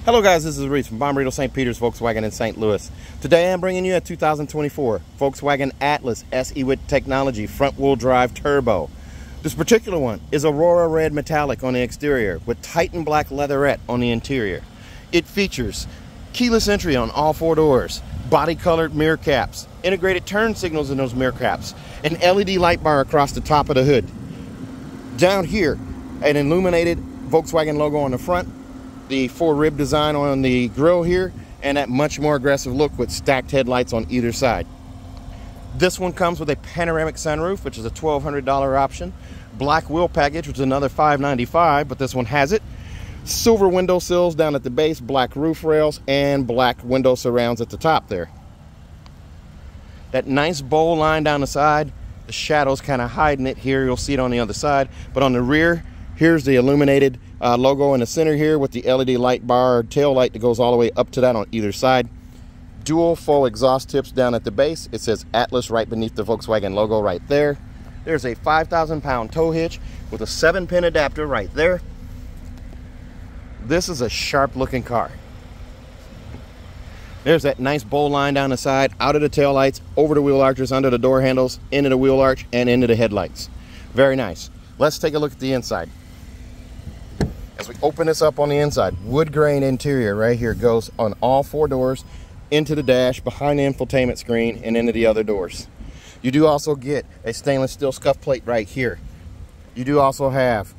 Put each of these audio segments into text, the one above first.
Hello guys, this is Reese from Bomberito St. Peter's Volkswagen in St. Louis. Today I'm bringing you a 2024 Volkswagen Atlas SE with technology front-wheel drive turbo. This particular one is Aurora red metallic on the exterior with Titan black leatherette on the interior. It features keyless entry on all four doors, body-colored mirror caps, integrated turn signals in those mirror caps, an LED light bar across the top of the hood. Down here, an illuminated Volkswagen logo on the front, the four rib design on the grille here, and that much more aggressive look with stacked headlights on either side. This one comes with a panoramic sunroof, which is a $1,200 option. Black wheel package, which is another $595, but this one has it. Silver window sills down at the base, black roof rails, and black window surrounds at the top there. That nice bowl line down the side, the shadows kind of hiding it here. You'll see it on the other side, but on the rear, here's the illuminated logo in the center here with the LED light bar, tail light that goes all the way up to that on either side. Dual full exhaust tips down at the base. It says Atlas right beneath the Volkswagen logo right there. There's a 5,000-pound tow hitch with a 7-pin adapter right there. This is a sharp looking car. There's that nice bowl line down the side, out of the tail lights, over the wheel arches, under the door handles, into the wheel arch, and into the headlights. Very nice. Let's take a look at the inside. As we open this up on the inside, wood grain interior right here goes on all four doors, into the dash, behind the infotainment screen, and into the other doors. You do also get a stainless steel scuff plate right here. You do also have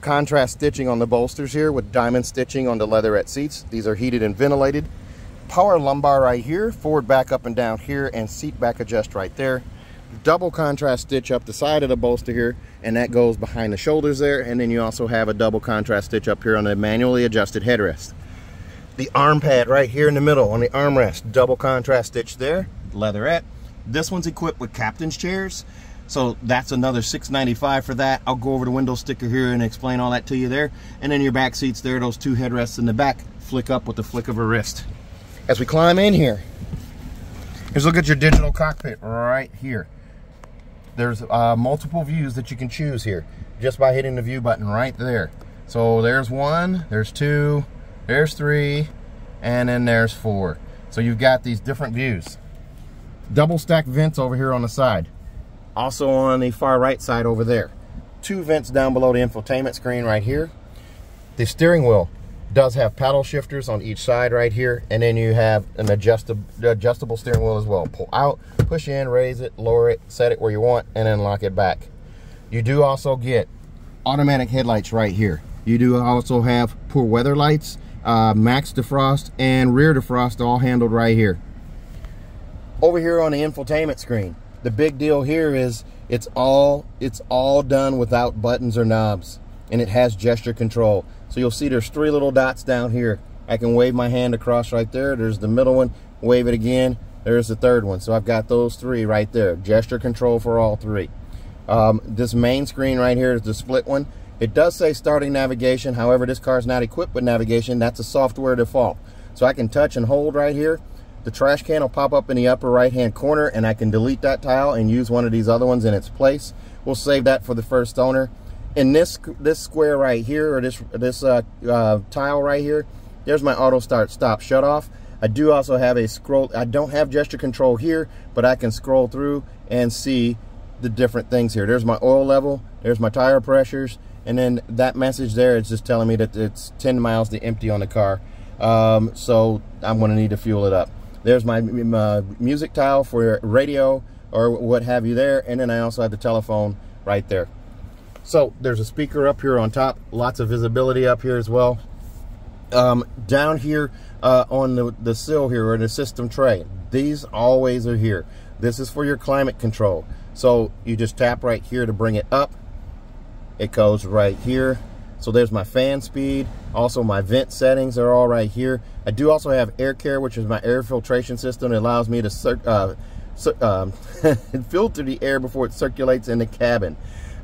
contrast stitching on the bolsters here with diamond stitching on the leatherette seats. These are heated and ventilated. Power lumbar right here, forward back up and down here, and seat back adjust right there. Double contrast stitch up the side of the bolster here, and that goes behind the shoulders there, and then you also have a double contrast stitch up here on the manually adjusted headrest. The arm pad right here in the middle on the armrest, double contrast stitch there, leatherette. This one's equipped with captain's chairs, so that's another $695 for that. I'll go over the window sticker here and explain all that to you there. And then your back seats there, those two headrests in the back flick up with the flick of a wrist. As we climb in here, here's a look at your digital cockpit right here. There's multiple views that you can choose here just by hitting the view button right there. So there's one, there's two, there's three, and then there's four. So you've got these different views. Double stacked vents over here on the side. Also on the far right side over there. Two vents down below the infotainment screen right here. The steering wheel does have paddle shifters on each side right here, and then you have an adjustable steering wheel as well. Pull out, push in, raise it, lower it, set it where you want, and then lock it back. You do also get automatic headlights right here. You do also have poor weather lights, max defrost, and rear defrost all handled right here. Over here on the infotainment screen, the big deal here is it's all done without buttons or knobs, and it has gesture control. So you'll see there's three little dots down here. I can wave my hand across right there. There's the middle one, wave it again. There's the third one. So I've got those three right there. Gesture control for all three. This main screen right here is the split one. It does say starting navigation. However, this car is not equipped with navigation. That's a software default. So I can touch and hold right here. The trash can will pop up in the upper right hand corner, and I can delete that tile and use one of these other ones in its place. We'll save that for the first owner. In this square right here, or this tile right here, there's my auto start stop shut off. I do also have a scroll. I don't have gesture control here, but I can scroll through and see the different things here. There's my oil level, there's my tire pressures, and then that message there is just telling me that it's 10 miles to empty on the car. So I'm going to need to fuel it up. There's my music tile for radio or what have you there, and then I also have the telephone right there. So there's a speaker up here on top, lots of visibility up here as well. Down here on the sill here, or the system tray, these always are here. This is for your climate control. So you just tap right here to bring it up. It goes right here. So there's my fan speed. Also my vent settings are all right here. I do also have air care, which is my air filtration system. It allows me to filter the air before it circulates in the cabin.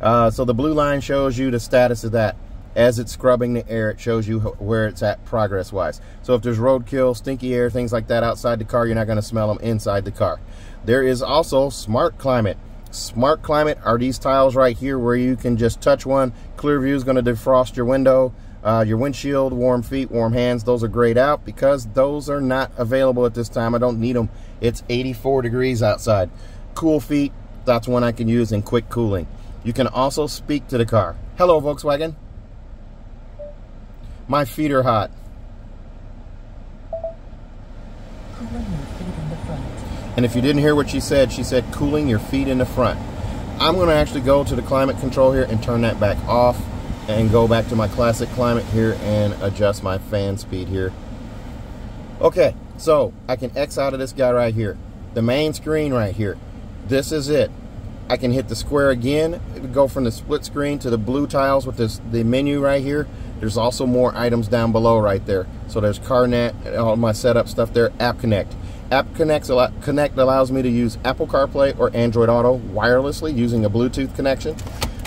So the blue line shows you the status of that. As it's scrubbing the air, it shows you where it's at progress-wise. So if there's roadkill, stinky air, things like that outside the car, you're not going to smell them inside the car. There is also Smart Climate. Smart Climate are these tiles right here where you can just touch one. Clear View is going to defrost your window. Your windshield, warm feet, warm hands, those are grayed out because those are not available at this time. I don't need them. It's 84 degrees outside. Cool feet, that's one I can use in quick cooling. You can also speak to the car. Hello, Volkswagen. My feet are hot. And if you didn't hear what she said cooling your feet in the front. I'm going to actually go to the climate control here and turn that back off and go back to my classic climate here and adjust my fan speed here. Okay, so I can X out of this guy right here. The main screen right here. This is it. I can hit the square again, go from the split screen to the blue tiles with the menu right here. There's also more items down below right there. So there's CarNet, all my setup stuff there, App Connect. App Connect allows me to use Apple CarPlay or Android Auto wirelessly using a Bluetooth connection.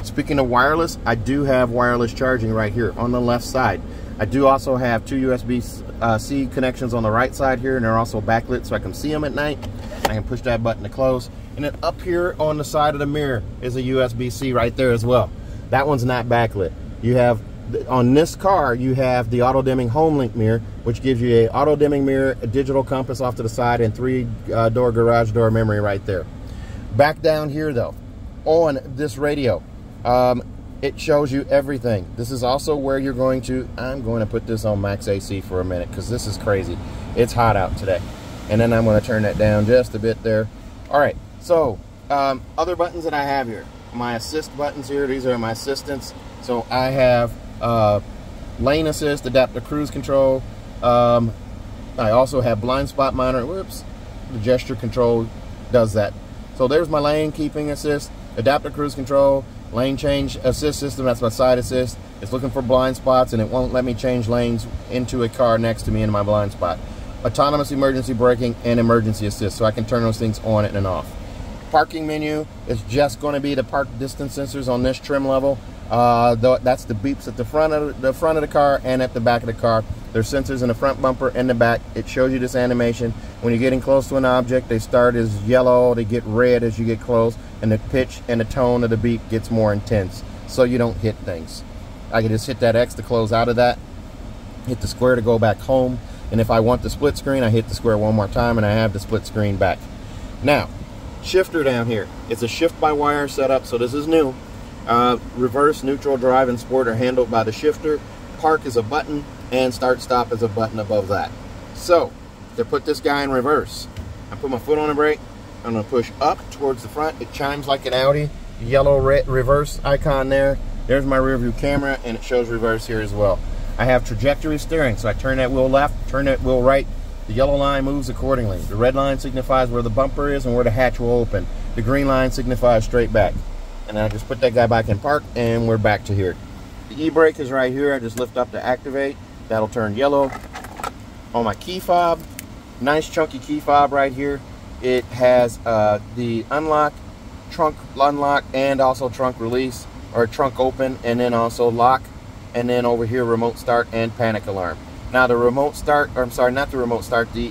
Speaking of wireless, I do have wireless charging right here on the left side. I do also have two USB-C connections on the right side here, and they're also backlit so I can see them at night. I can push that button to close. And then up here on the side of the mirror is a USB-C right there as well. That one's not backlit. You have, on this car, you have the auto-dimming HomeLink mirror, which gives you a auto-dimming mirror, a digital compass off to the side, and 3-door garage door memory right there. Back down here, though, on this radio, it shows you everything. This is also where you're going to, I'm going to put this on max AC for a minute because this is crazy. It's hot out today. And then I'm going to turn that down just a bit there. All right, so other buttons that I have here. My assist buttons here, these are my assistants. So I have lane assist, adaptive cruise control. I also have blind spot monitor. Whoops, the gesture control does that. So there's my lane keeping assist, adaptive cruise control, lane change assist system, that's my side assist. It's looking for blind spots and it won't let me change lanes into a car next to me in my blind spot. Autonomous emergency braking and emergency assist, so I can turn those things on and off. Parking menu is just going to be the park distance sensors on this trim level. That's the beeps at the front of the car and at the back of the car. There's sensors in the front bumper and the back. It shows you this animation. When you're getting close to an object, they start as yellow, they get red as you get close, and the pitch and the tone of the beep gets more intense, so you don't hit things. I can just hit that X to close out of that, hit the square to go back home, and if I want the split screen, I hit the square one more time and I have the split screen back. Now, shifter down here. It's a shift-by-wire setup, so this is new. Reverse, neutral, drive, and sport are handled by the shifter. Park is a button, and start-stop is a button above that. So, to put this guy in reverse, I put my foot on the brake, I'm going to push up towards the front. It chimes like an Audi. Yellow reverse icon there. There's my rear view camera, and it shows reverse here as well. I have trajectory steering, so I turn that wheel left, turn that wheel right. The yellow line moves accordingly. The red line signifies where the bumper is and where the hatch will open. The green line signifies straight back. And then I just put that guy back in park, and we're back to here. The e-brake is right here. I just lift up to activate. That'll turn yellow. On my key fob, nice chunky key fob right here. It has the unlock, trunk unlock, and also trunk release, or trunk open, and then also lock. And then over here, remote start and panic alarm. Now the remote start, or I'm sorry, not the remote start, the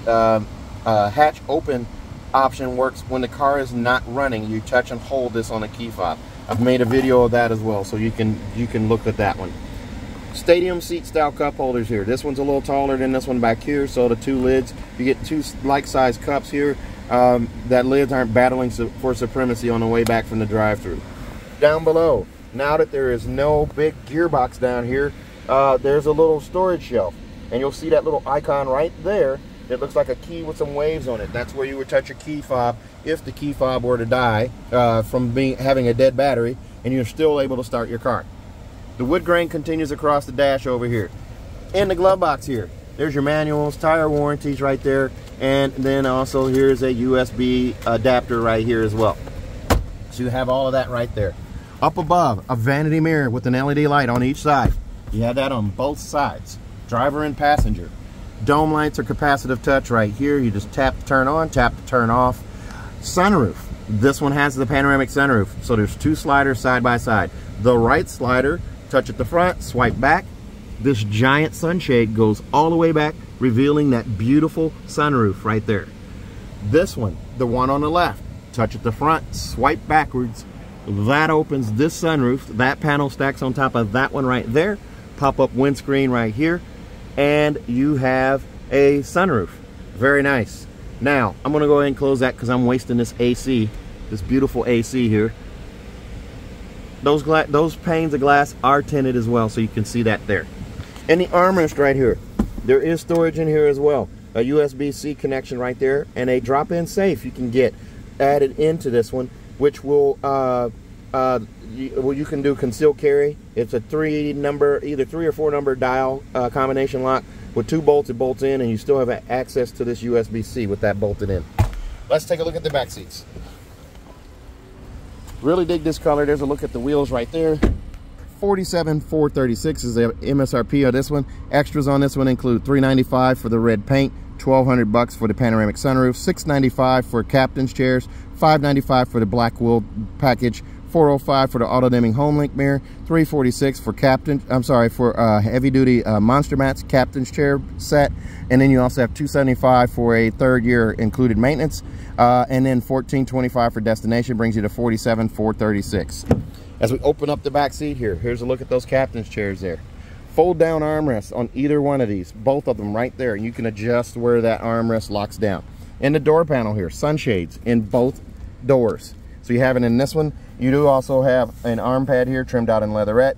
hatch open option works when the car is not running. You touch and hold this on the key fob. I've made a video of that as well, so you can look at that one. Stadium seat style cup holders here. This one's a little taller than this one back here, so the two lids, you get two like-sized cups here. That lids aren't battling for supremacy on the way back from the drive-thru. Down below, now that there is no big gearbox down here, there's a little storage shelf. And you'll see that little icon right there that looks like a key with some waves on it. That's where you would touch your key fob if the key fob were to die from having a dead battery, and you're still able to start your car. The wood grain continues across the dash over here. In the glove box here, there's your manuals, tire warranties right there, and then also here's a USB adapter right here as well. So you have all of that right there. Up above, a vanity mirror with an LED light on each side. You have that on both sides. Driver and passenger. Dome lights are capacitive touch right here. You just tap to turn on, tap to turn off. Sunroof. This one has the panoramic sunroof. So there's two sliders side by side. The right slider, touch at the front, swipe back. This giant sunshade goes all the way back, revealing that beautiful sunroof right there. This one, the one on the left, touch at the front, swipe backwards. That opens this sunroof. That panel stacks on top of that one right there. pop-up windscreen right here, and you have a sunroof. Very nice. Now, I'm gonna go ahead and close that because I'm wasting this AC, this beautiful AC here. Those panes of glass are tinted as well, so you can see that there. And the armrest right here, there is storage in here as well. A USB-C connection right there, and a drop-in safe you can get added into this one, which will you can do concealed carry. It's a either 3 or 4 number dial combination lock with 2 bolts. It bolts in, and you still have access to this USB-C with that bolted in. Let's take a look at the back seats. Really dig this color. There's a look at the wheels right there. $47,436 is the MSRP of this one. Extras on this one include $395 for the red paint, $1,200 for the panoramic sunroof, $695 for captain's chairs, $595 for the black wheel package, $405 for the auto dimming home link mirror, $346 for heavy duty monster mats captain's chair set, and then you also have $275 for a 3rd year included maintenance, and then $1,425 for destination, brings you to $47,436. As we open up the back seat here, here's a look at those captain's chairs there. Fold down armrests on either one of these, both of them right there, and you can adjust where that armrest locks down. In the door panel here, sunshades in both doors. So you have it in this one. You do also have an arm pad here trimmed out in leatherette,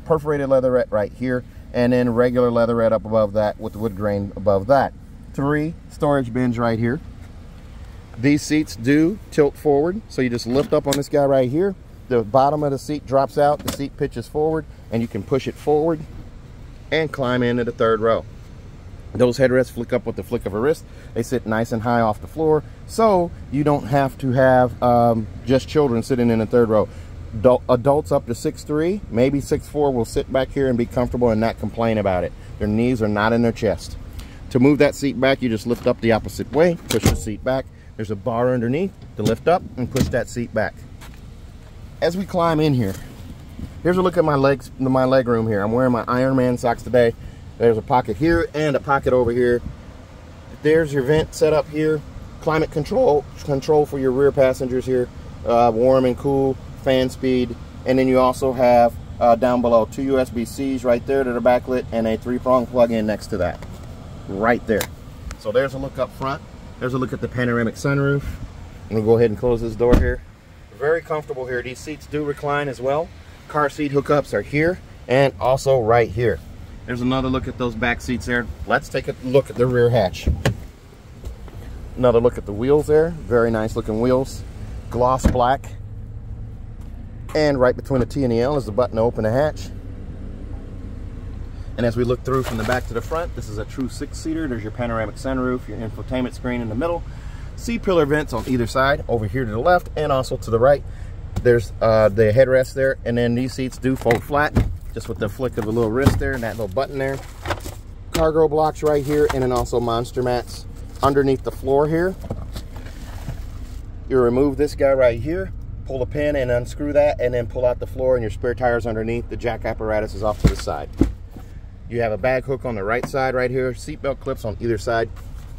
perforated leatherette right here, and then regular leatherette up above that with the wood grain above that. 3 storage bins right here. These seats do tilt forward, so you just lift up on this guy right here. The bottom of the seat drops out, the seat pitches forward, and you can push it forward and climb into the 3rd row. Those headrests flick up with the flick of a wrist. They sit nice and high off the floor, so you don't have to have just children sitting in the 3rd row. Adults up to 6'3", maybe 6'4", will sit back here and be comfortable and not complain about it. Their knees are not in their chest. To move that seat back, you just lift up the opposite way, push the seat back. There's a bar underneath to lift up and push that seat back. As we climb in here, here's a look at my leg room here. I'm wearing my Iron Man socks today. There's a pocket here and a pocket over here. There's your vent set up here. Climate control for your rear passengers here. Warm and cool, fan speed. And then you also have down below 2 USB-Cs right there that are backlit, and a 3-prong plug-in next to that. Right there. So there's a look up front. There's a look at the panoramic sunroof. I'm gonna go ahead and close this door here. Very comfortable here. These seats do recline as well. Car seat hookups are here and also right here. There's another look at those back seats there. Let's take a look at the rear hatch. Another look at the wheels there. Very nice looking wheels. Gloss black. And right between the T and the L is the button to open the hatch. And as we look through from the back to the front, this is a true 6-seater. There's your panoramic sunroof, your infotainment screen in the middle, C-pillar vents on either side, over here to the left and also to the right. There's the headrest there, and then these seats do fold flat, just with the flick of a little wrist there and that little button there. Cargo blocks right here, and then also monster mats underneath the floor here. You remove this guy right here, pull the pin and unscrew that, and then pull out the floor, and your spare tires underneath. The jack apparatus is off to the side. You have a bag hook on the right side right here, seatbelt clips on either side,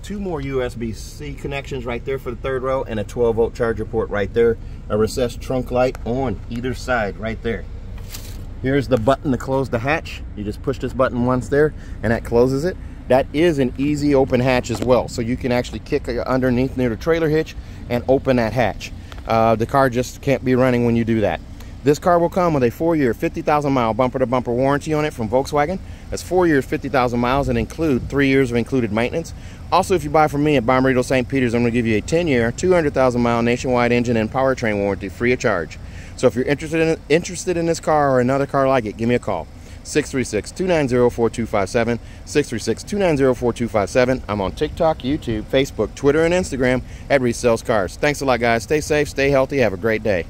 2 more USB-C connections right there for the 3rd row, and a 12-volt charger port right there. A recessed trunk light on either side right there. Here's the button to close the hatch. You just push this button once there, and that closes it. That is an easy open hatch as well, so you can actually kick underneath near the trailer hitch and open that hatch. The car just can't be running when you do that. This car will come with a 4-year, 50,000-mile bumper-to-bumper warranty on it from Volkswagen. That's 4 years, 50,000 miles, and include 3 years of included maintenance. Also, if you buy from me at Bommarito St. Peter's, I'm going to give you a 10-year, 200,000-mile nationwide engine and powertrain warranty free of charge. So if you're interested in this car or another car like it, give me a call. 636-290-4257, 636-290-4257. I'm on TikTok, YouTube, Facebook, Twitter, and Instagram at Reese Sells Cars. Thanks a lot, guys. Stay safe, stay healthy, have a great day.